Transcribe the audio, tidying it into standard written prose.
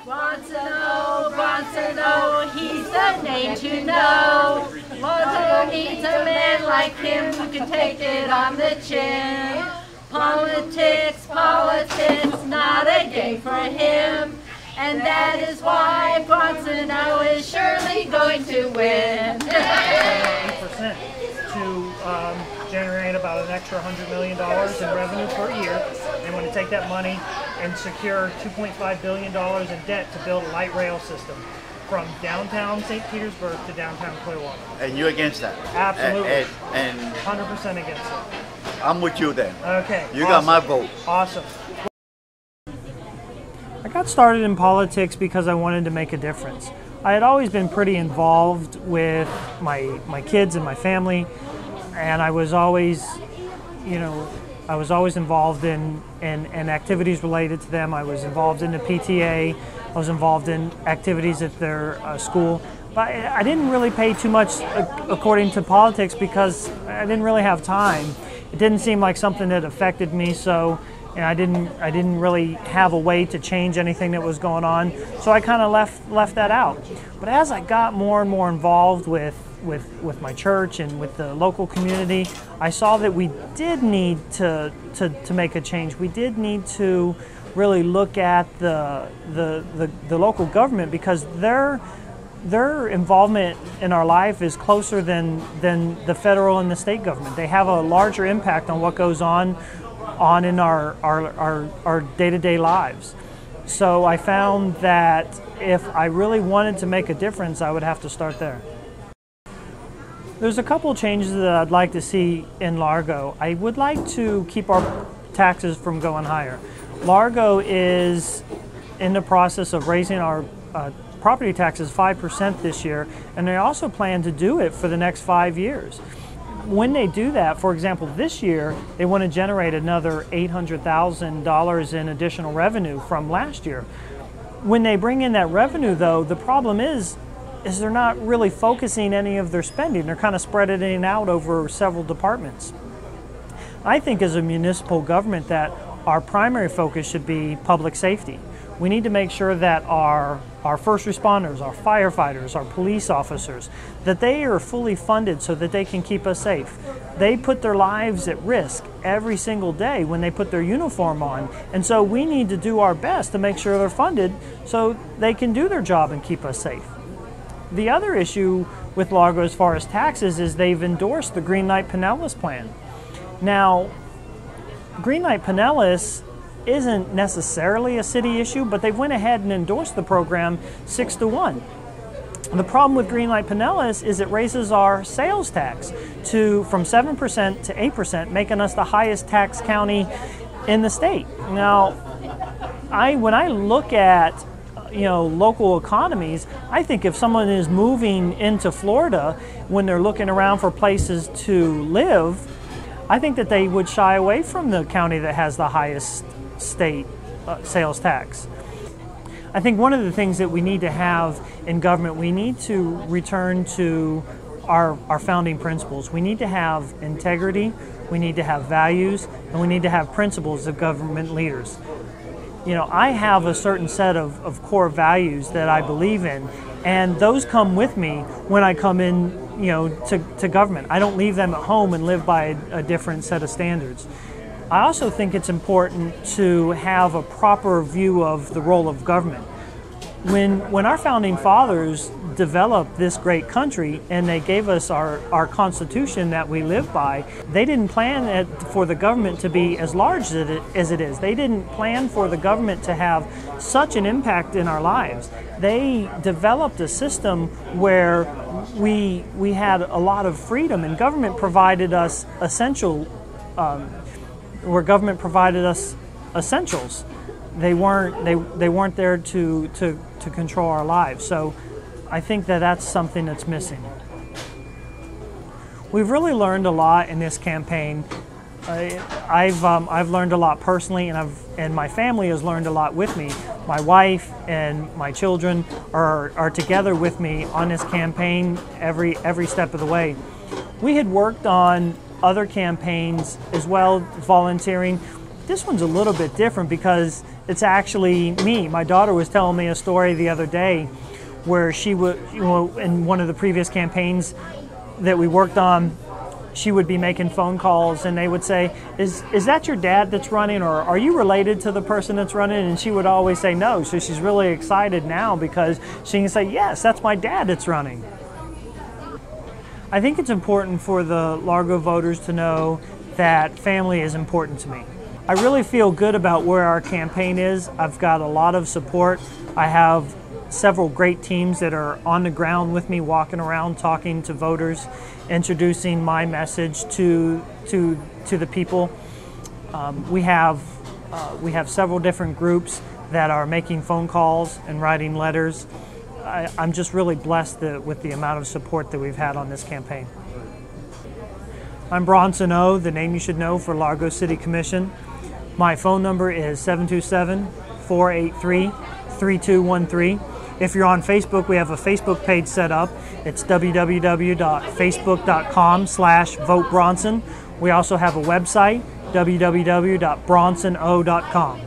Bronson, oh, he's the name to know. Moto needs a man like him who can take it on the chin. Politics, not a game for him. And that is why Bronson is surely going to win. 8% to generate about an extra $100 million in revenue per year. They want to take that money and secure $2.5 billion in debt to build a light rail system from downtown St. Petersburg to downtown Clearwater. And you're against that? Absolutely. And 100% against it. I'm with you then. Okay. You got my vote. Awesome. I got started in politics because I wanted to make a difference. I had always been pretty involved with my kids and my family, and I was always, involved in activities related to them. I was involved in the PTA. I was involved in activities at their school. But I didn't really pay too much according to politics because I didn't really have time. It didn't seem like something that affected me, so and I didn't really have a way to change anything that was going on, so I kind of left that out. But as I got more and more involved with my church and with the local community, I saw that we did need to make a change. We did need to really look at the local government, because their involvement in our life is closer than the federal and the state government. They have a larger impact on what goes on in our day-to-day lives. So I found that if I really wanted to make a difference, I would have to start there. There's a couple changes that I'd like to see in Largo. I would like to keep our taxes from going higher. Largo is in the process of raising our property taxes 5% this year, and they also plan to do it for the next 5 years. When they do that, for example, this year, they want to generate another $800,000 in additional revenue from last year. When they bring in that revenue, though, the problem is they're not really focusing any of their spending. They're kind of spreading it out over several departments. I think as a municipal government that our primary focus should be public safety. We need to make sure that our first responders, our firefighters, our police officers, that they are fully funded so that they can keep us safe. They put their lives at risk every single day when they put their uniform on, and so we need to do our best to make sure they're funded so they can do their job and keep us safe. The other issue with Largo as far as taxes is they've endorsed the Green Light Pinellas plan. Now, Green Light Pinellas isn't necessarily a city issue, but they went ahead and endorsed the program 6-1. The problem with Green Light Pinellas is it raises our sales tax from 7% to 8%, making us the highest tax county in the state. Now, when I look at local economies, I think if someone is moving into Florida when they're looking around for places to live, I think that they would shy away from the county that has the highest state sales tax. I think one of the things that we need to have in government, we need to return to our founding principles. We need to have integrity, we need to have values, and we need to have principles of government leaders. I have a certain set of core values that I believe in, and those come with me when I come in to government. I don't leave them at home and live by a different set of standards. I also think it's important to have a proper view of the role of government. When our founding fathers developed this great country and they gave us our Constitution that we live by, they didn't plan for the government to be as large as it is. They didn't plan for the government to have such an impact in our lives. They developed a system where we had a lot of freedom, and government provided us essentials. They weren't there to control our lives. So I think that's something that's missing. We've really learned a lot in this campaign. I've learned a lot personally, and my family has learned a lot with me. My wife and my children are together with me on this campaign every step of the way. We had worked on other campaigns as well, volunteering. This one's a little bit different because it's actually me. My daughter was telling me a story the other day where she would, in one of the previous campaigns that we worked on, she would be making phone calls and they would say, is that your dad that's running, or are you related to the person that's running? And she would always say no. So she's really excited now because she can say, yes, that's my dad that's running. I think it's important for the Largo voters to know that family is important to me. I really feel good about where our campaign is. I've got a lot of support. I have several great teams that are on the ground with me, walking around, talking to voters, introducing my message to the people. We have several different groups that are making phone calls and writing letters. I'm just really blessed with the amount of support that we've had on this campaign. I'm Bronson O, the name you should know for Largo City Commission. My phone number is 727-483-3213. If you're on Facebook, we have a Facebook page set up. It's www.facebook.com/VoteBronson. We also have a website, www.bronsono.com.